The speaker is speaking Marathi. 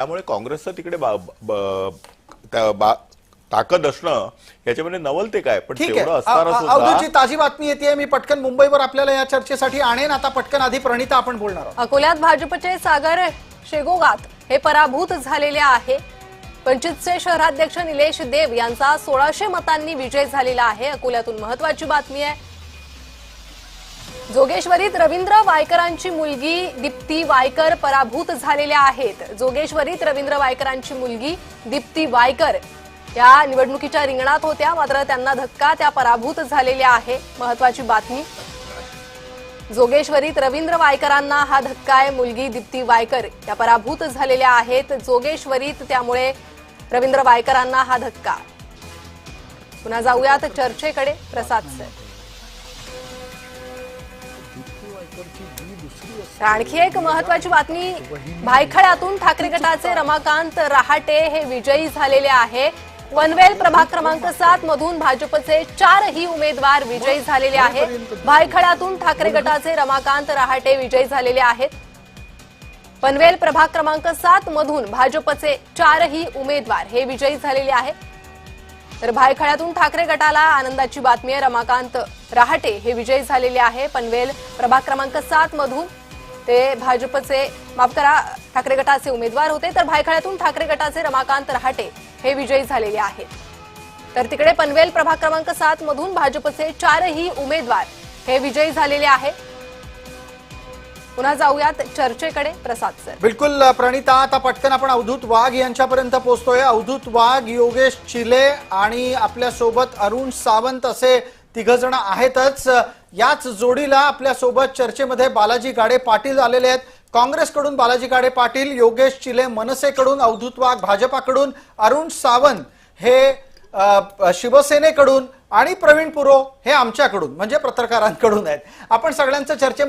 त्यामुळे काँग्रेसचं तिकडे ताकद असणं याच्यामध्ये नवलते काय, पण ठीक तेवढं आहे. असताना सुद्धा अवधूतची ताजी बातमी येते. मी पटकन मुंबईवर आपल्याला या चर्चेसाठी आणेन. आता पटकन आधी प्रणिता आपण बोलणार आहोत. अकोल्यात भाजपचे सागर शेगोगात हे पराभूत झालेले आहे. वंचितचे शहराध्यक्ष निलेश देव यांचा 1600 मतांनी विजय झालेला आहे. अकोल्यातून महत्वाची बातमी आहे. जोगेश्वरीत रवींद्र वायकरांची मुलगी दीप्ती वायकर पराभूत झालेल्या आहेत. जोगेश्वरीत रवींद्र वायकरांची मुलगी दीप्ती वायकर या निवडणुकीच्या रिंगणात होत्या, मात्र त्यांना धक्का, त्या पराभूत झालेल्या आहे. महत्वाची बातमी. जोगेश्वरीत रवींद्र वायकरांना हा धक्का आहे. मुलगी दीप्ती वायकर या पराभूत झालेल्या आहेत जोगेश्वरीत, त्यामुळे रवींद्र वायकरांना हा धक्का. पुन्हा जाऊयात चर्चेकडे. प्रसाद सर, आणखी एक महत्वाची बातमी. भायखळ्यातून ठाकरे गटाचे रमाकांत रहाटे हे विजयी झालेले आहे. पनवेल प्रभाग क्रमांक 7 मधून भाजपचे 4ही उमेदवार विजयी झालेले आहेत. भायखळ्यातून ठाकरे गटाचे रमाकांत रहाटे विजयी झालेले आहेत. पनवेल प्रभाग क्रमांक 7 मधून भाजपचे 4ही उमेदवार हे विजयी झालेले आहेत. तर भायखळ्यातून ठाकरे गटाला आनंदाची बातमी आहे. रमाकांत रहाटे हे विजयी झालेले आहे. पनवेल प्रभाग क्रमांक 7 मधून ते भाजपचे, माफ करा, ठाकरे गटाचे उमेदवार होते. तर भायखळ्यातून ठाकरे गटाचे रमाकांत रहाटे हे विजयी झालेले आहेत. तर तिकडे पनवेल प्रभाग क्रमांक 7 मधून भाजपचे 4ही उमेदवार हे विजयी झालेले आहेत. पुन्हा जाऊयात चर्चेकडे. प्रसाद सर. बिलकुल प्रणिता, आता पटकन आपण अवधूत वाघ यांच्यापर्यंत पोहोचतोय. अवधूत वाघ, योगेश चिले आणि आपल्यासोबत अरुण सावंत असे तिघजण आहेतच. याच जोडीला आपल्यासोबत चर्चेमध्ये बालाजी गाडे पाटील आलेले आहेत. काँग्रेसकडून बालाजी गाडे पाटील, योगेश चिले मनसेकडून, अवधूत वाघ भाजपाकडून, अरुण सावंत हे शिवसेनेकडून आणि प्रवीण पुरो हे आमच्याकडून म्हणजे पत्रकारांकडून आहेत. आपण सगळ्यांचं चर्चेमध्ये